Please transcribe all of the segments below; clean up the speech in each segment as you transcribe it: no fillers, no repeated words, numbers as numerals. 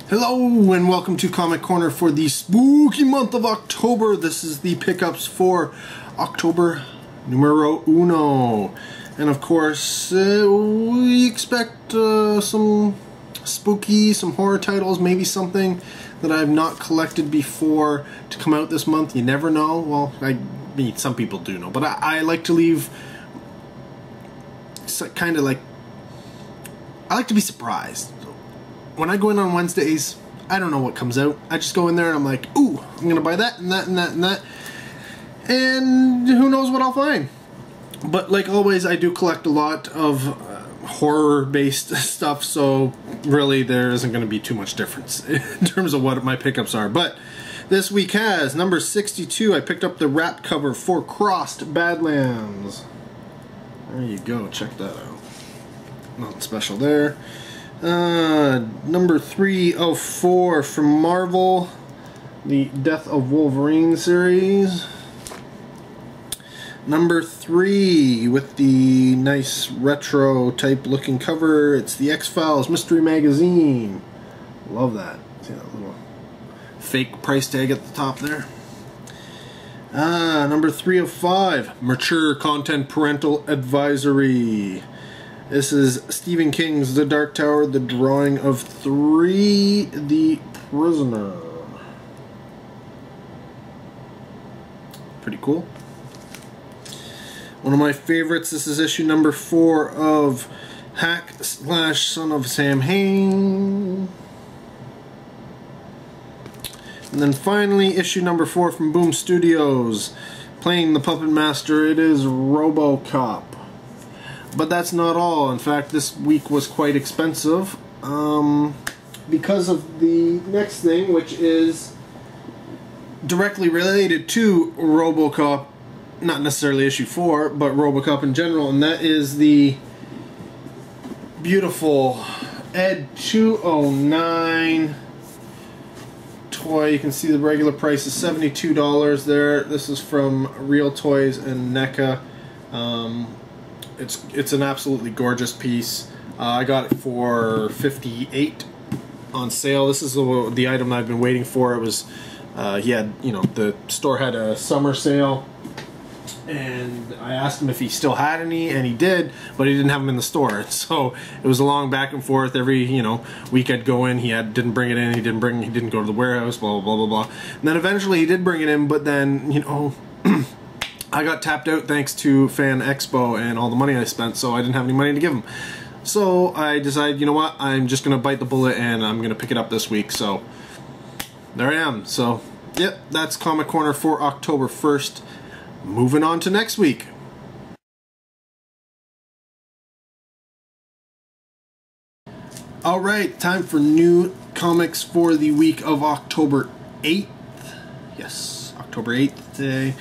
Hello and welcome to Comic Corner for the spooky month of October. This is the pickups for October numero uno. And of course, we expect some spooky, some horror titles, maybe something that I've not collected before to come out this month. You never know. Well, I mean, some people do know, but I like to leave kind of like, I like to be surprised. When I go in on Wednesdays, I don't know what comes out. I just go in there and I'm like, ooh, I'm gonna buy that and that and that and that. And who knows what I'll find. But like always, I do collect a lot of horror-based stuff, so really there isn't gonna be too much difference in terms of what my pickups are. But this week has number 62. I picked up the wrap cover for Crossed Badlands. There you go, check that out. Nothing special there. Number 304 from Marvel, the Death of Wolverine series. Number 3 with the nice retro type looking cover, it's the X-Files Mystery Magazine. Love that. See that little fake price tag at the top there. Number 305, Mature Content Parental Advisory. This is Stephen King's The Dark Tower, The Drawing of Three, The Prisoner. Pretty cool. One of my favorites, this is issue number 4 of Hack / Son of Sam Hain. And then finally, issue number 4 from Boom Studios, Playing the Puppet Master. It is RoboCop. But that's not all. In fact, this week was quite expensive because of the next thing, which is directly related to RoboCop, not necessarily issue 4, but RoboCop in general, and that is the beautiful Ed 209 toy. You can see the regular price is $72 there. This is from Real Toys and NECA. It's an absolutely gorgeous piece. I got it for $58 on sale. This is the item I've been waiting for. It was he had, you know, the store had a summer sale, and I asked him if he still had any, and he did, but he didn't have them in the store. So it was a long back and forth. Every, you know, week I'd go in, he didn't bring it in, he didn't go to the warehouse, blah blah blah blah blah. And then eventually he did bring it in, but then, you know, I got tapped out thanks to Fan Expo and all the money I spent, so I didn't have any money to give him. So I decided, you know what, I'm just going to bite the bullet and I'm going to pick it up this week. So there I am. So, yep, that's Comic Corner for October 1st. Moving on to next week. Alright, time for new comics for the week of October 8th. Yes, October 8th today.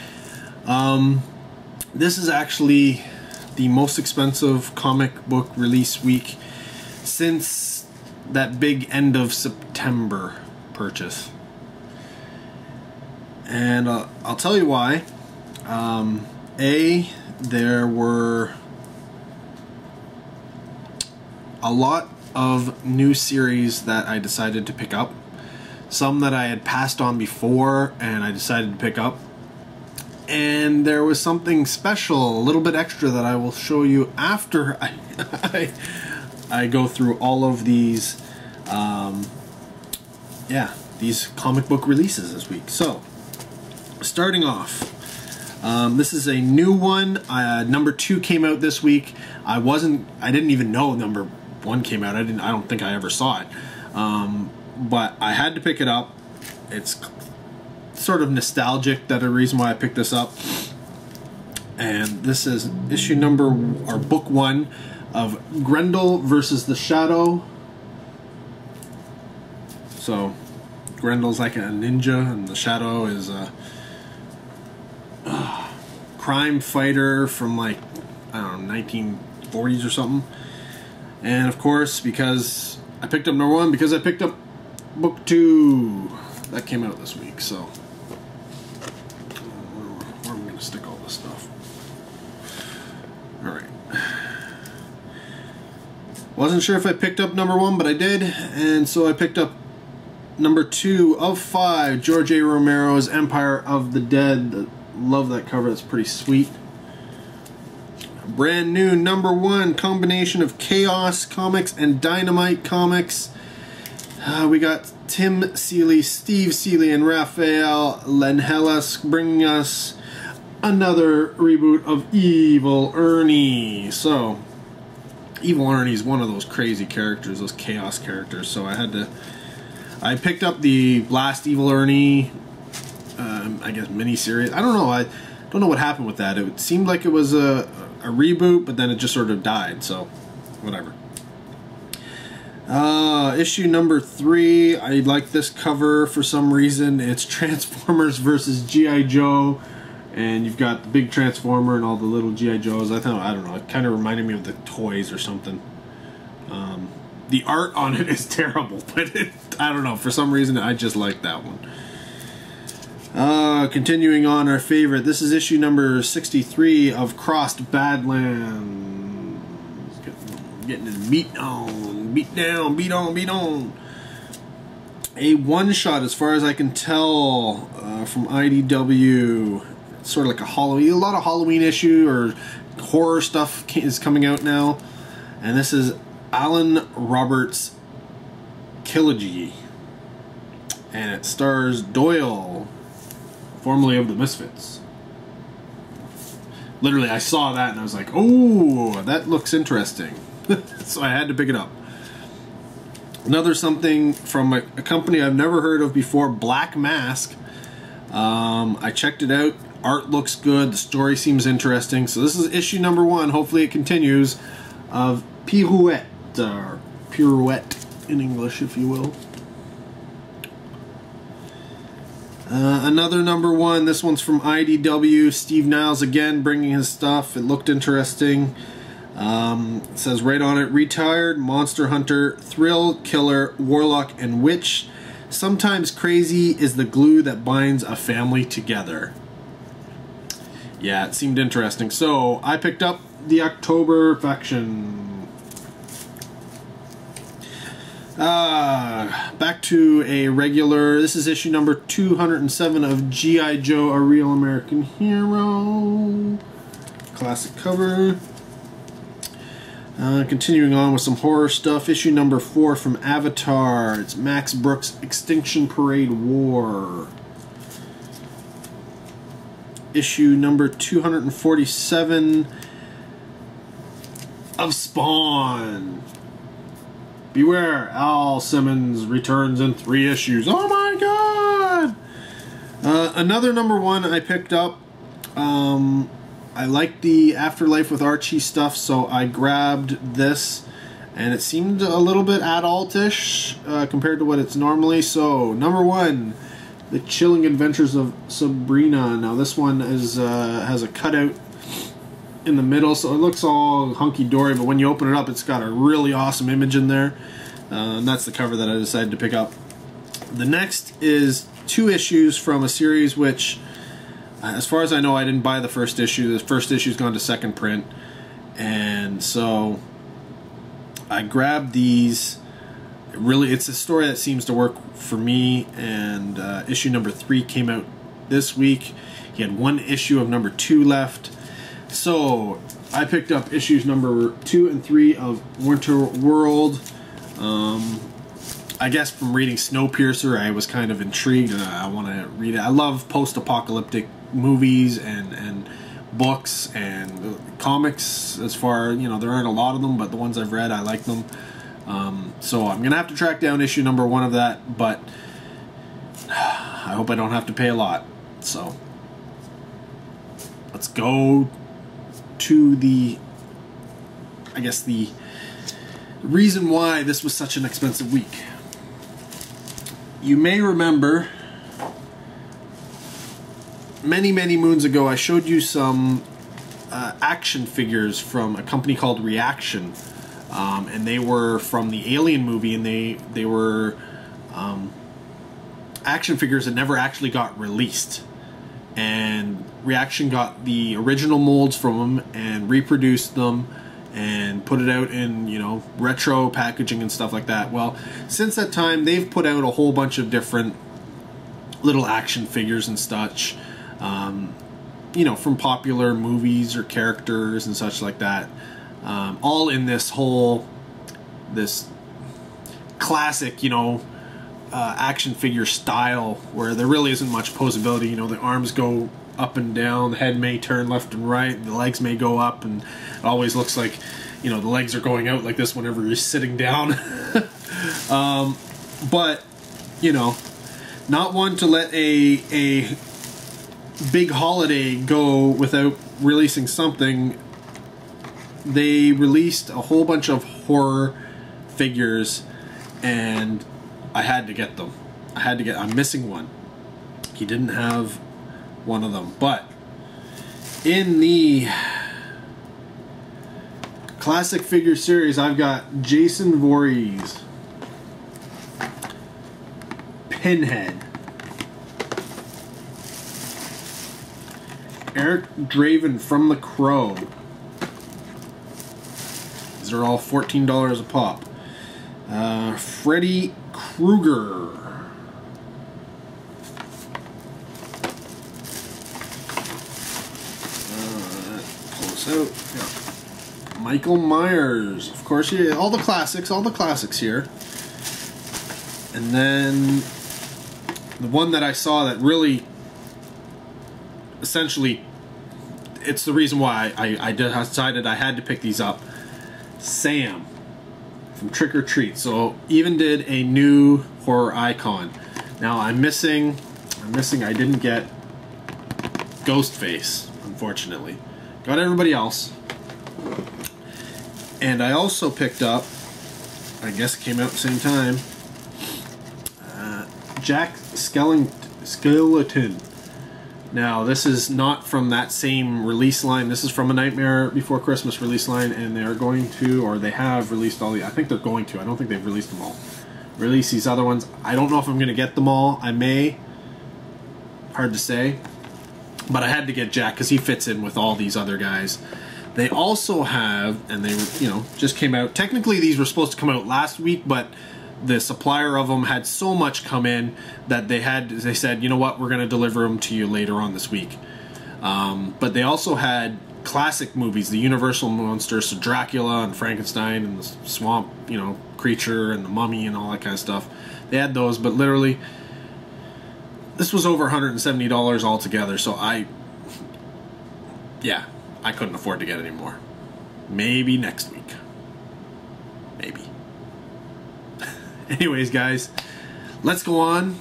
This is actually the most expensive comic book release week since that big end of September purchase. And I'll tell you why. There were a lot of new series that I decided to pick up. Some that I had passed on before and I decided to pick up. And there was something special, a little bit extra, that I will show you after I go through all of these, these comic book releases this week. So, starting off, this is a new one. Number 2 came out this week. I didn't even know number 1 came out. I don't think I ever saw it. But I had to pick it up. It's sort of nostalgic, that a reason why I picked this up. And this is issue number, or book 1 of Grendel versus the Shadow. So Grendel's like a ninja and the Shadow is a crime fighter from, like, I don't know, 1940s or something. And of course, because I picked up number 1, because I picked up book 2 that came out this week. So where am I going to stick all this stuff? Alright. Wasn't sure if I picked up number 1, but I did, and so I picked up Number 2 of 5, George A. Romero's Empire of the Dead. Love that cover, that's pretty sweet. Brand new number 1, combination of Chaos Comics and Dynamite Comics. We got Tim Seeley, Steve Seeley, and Raphael Lenhelas bringing us another reboot of Evil Ernie. So, Evil Ernie is one of those crazy characters, those chaos characters. So I picked up the last Evil Ernie, I guess, mini-series. I don't know. I don't know what happened with that. It seemed like it was a reboot, but then it just sort of died. So, whatever. Issue number 3. I like this cover for some reason. It's Transformers versus G.I. Joe, and you've got the big Transformer and all the little G.I. Joes. I don't know. It kind of reminded me of the toys or something. The art on it is terrible, but I don't know. For some reason, I just like that one. Continuing on, our favorite. This is issue number 63 of Crossed Badlands. Getting the meat on, beat down, beat on, beat on. A one-shot, as far as I can tell, from IDW. It's sort of like a lot of Halloween issue or horror stuff is coming out now, and this is Alan Roberts' Trilogy, and it stars Doyle, formerly of the Misfits. Literally, I saw that and I was like, oh, that looks interesting. So I had to pick it up. Another something from a company I've never heard of before, Black Mask. I checked it out. Art looks good. The story seems interesting. So this is issue number 1. Hopefully it continues, of Pirouette, or Pirouette in English, if you will. Another number 1. This one's from IDW. Steve Niles again bringing his stuff. It looked interesting. It says right on it, retired monster hunter, thrill killer, warlock, and witch. Sometimes crazy is the glue that binds a family together. Yeah, it seemed interesting. So I picked up the October faction. Back to a regular. This is issue number 207 of G.I. Joe, A Real American Hero. Classic cover. Continuing on with some horror stuff. Issue number 4 from Avatar. It's Max Brooks' Extinction Parade War. Issue number 247 of Spawn. Beware, Al Simmons returns in 3 issues. Oh my god! Another number 1 I picked up. I like the Afterlife with Archie stuff, so I grabbed this, and it seemed a little bit adultish compared to what it's normally. So, number 1, The Chilling Adventures of Sabrina. Now this one is has a cutout in the middle, so it looks all hunky-dory, but when you open it up, it's got a really awesome image in there. And that's the cover that I decided to pick up. The next is 2 issues from a series which, as far as I know, I didn't buy the first issue. The first issue's gone to second print, and so I grabbed these. Really, it's a story that seems to work for me, and issue number 3 came out this week. He had 1 issue of number 2 left, so I picked up issues number 2 and 3 of Winter World. I guess from reading Snowpiercer, I was kind of intrigued, and I want to read it. I love post-apocalyptic movies and books and comics. As far, you know, there aren't a lot of them, but the ones I've read, I like them. So I'm gonna have to track down issue number 1 of that, but I hope I don't have to pay a lot. So let's go to the, I guess, the reason why this was such an expensive week. You may remember many moons ago I showed you some action figures from a company called Reaction, and they were from the Alien movie, and they were action figures that never actually got released, and Reaction got the original molds from them and reproduced them and put it out in, you know, retro packaging and stuff like that. Well, since that time, they've put out a whole bunch of different little action figures and such, you know, from popular movies or characters and such like that, all in this classic, you know, action figure style, where there really isn't much posability. You know, the arms go up and down, the head may turn left and right, the legs may go up, and it always looks like, you know, the legs are going out like this whenever you're sitting down. But, you know, not one to let a big holiday go without releasing something. They released a whole bunch of horror figures, and I had to get them. I'm missing one. He didn't have one of them. But in the classic figure series, I've got Jason Voorhees, Pinhead, Eric Draven from The Crow. These are all $14 a pop. Freddy Krueger. Close out. Yeah. Michael Myers. Of course, yeah, all the classics here. And then the one that I saw that really, essentially, it's the reason why I decided I had to pick these up. Sam from Trick or Treat. So even did a new horror icon. Now I'm missing, I didn't get Ghostface, unfortunately. Got everybody else. And I also picked up, I guess it came out at the same time, Jack Skellington. Now, this is not from that same release line. This is from a Nightmare Before Christmas release line, and they're going to, or they have released all the, I think they're going to, I don't think they've released them all. Release these other ones. I don't know if I'm going to get them all. I may. Hard to say. But I had to get Jack because he fits in with all these other guys. They also have, and they, you know, just came out. Technically, these were supposed to come out last week, but the supplier of them had so much come in that they said, you know what, we're going to deliver them to you later on this week. But they also had classic movies, the Universal monsters, so Dracula and Frankenstein and the swamp, you know, creature and the mummy and all that kind of stuff. They had those, but literally, this was over $170 altogether, so I couldn't afford to get any more. Maybe next week. Maybe. Anyways, guys, let's go on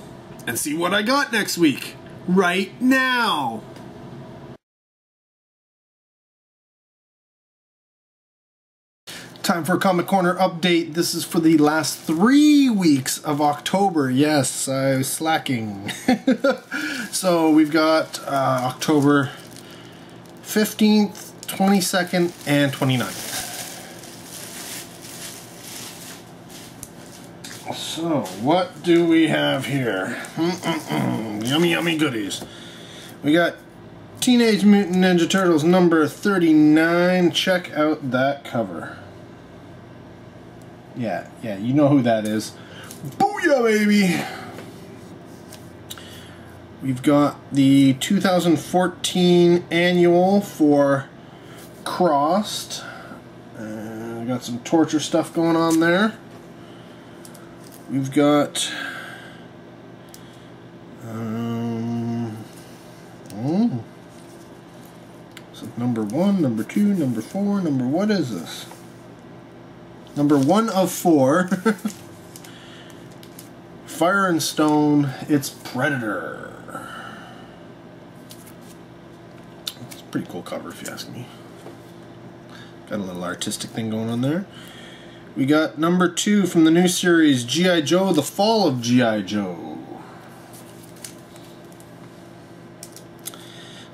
and see what I got next week. Right now. Time for a Comic Corner update. This is for the last 3 weeks of October. Yes, I was slacking. So we've got October 15th, 22nd, and 29th. So, what do we have here? Yummy, yummy goodies. We got Teenage Mutant Ninja Turtles number 39. Check out that cover. Yeah, you know who that is. Booyah, baby! We've got the 2014 annual for Crossed. We got some torture stuff going on there. We've got so number 1, number 2, number 4, what is this? Number 1 of 4. Fire and Stone, it's Predator. It's a pretty cool cover if you ask me. Got a little artistic thing going on there. We got number 2 from the new series, G.I. Joe, The Fall of G.I. Joe.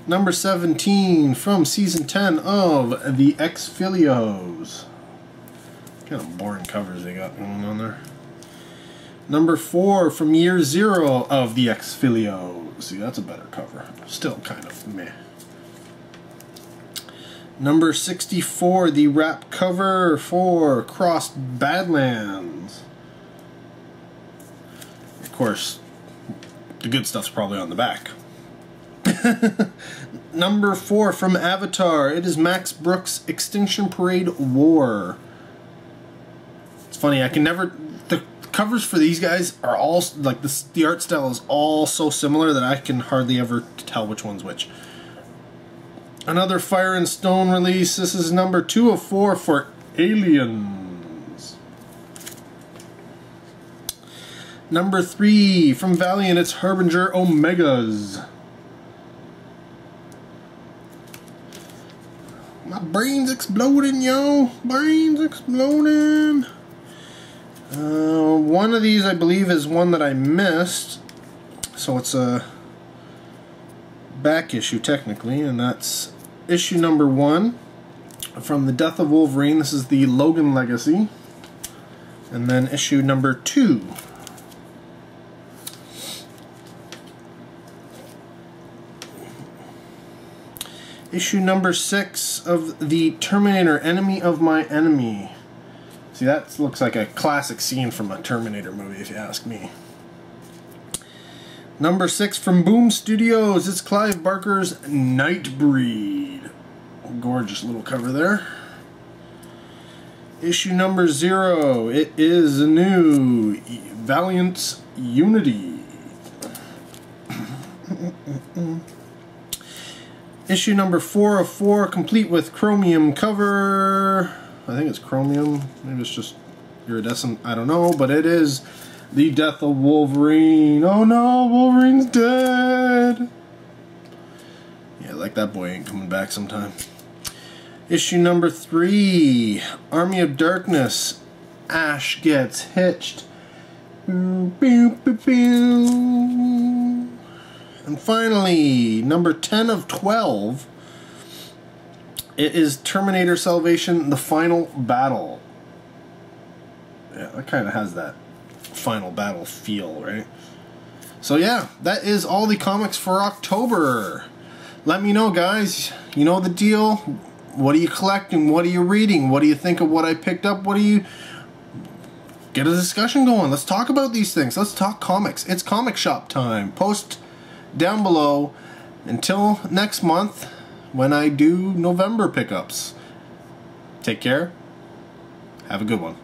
Number 17 from season 10 of The X-Filios. Kind of boring covers they got going on there. Number 4 from year 0 of The X-Filios. See, that's a better cover. Still kind of meh. Number 64, the wrap cover for Crossed Badlands. Of course, the good stuff's probably on the back. Number 4 from Avatar. It is Max Brooks' Extinction Parade War. It's funny, I can never... The covers for these guys are all... Like, the art style is all so similar that I can hardly ever tell which one's which. Another Fire and Stone release. This is number 2 of 4 for Aliens. Number 3 from Valiant. It's Harbinger Omegas. My brain's exploding, yo. Brain's exploding. One of these, I believe, is one that I missed. So it's a back issue, technically, and that's issue number 1 from The Death of Wolverine. This is the Logan Legacy. And then issue number 2. Issue number 6 of the Terminator, Enemy of My Enemy. See, that looks like a classic scene from a Terminator movie, if you ask me. Number 6 from Boom Studios. It's Clive Barker's Nightbreed. Gorgeous little cover there. Issue number 0. It is a new Valiant's Unity. Issue number 4 of 4, complete with chromium cover. I think it's chromium. Maybe it's just iridescent. I don't know, but it is The Death of Wolverine. Oh no, Wolverine's dead. Yeah, like that boy ain't coming back sometime. Issue number 3, Army of Darkness. Ash gets hitched. And finally, number 10 of 12. It is Terminator Salvation, The Final Battle. Yeah, that kind of has that Final Battle feel, right? So yeah, that is all the comics for October. Let me know, guys. You know the deal. What are you collecting? What are you reading? What do you think of what I picked up? What do you... Get a discussion going. Let's talk about these things. Let's talk comics. It's comic shop time. Post down below. Until next month, when I do November pickups. Take care. Have a good one.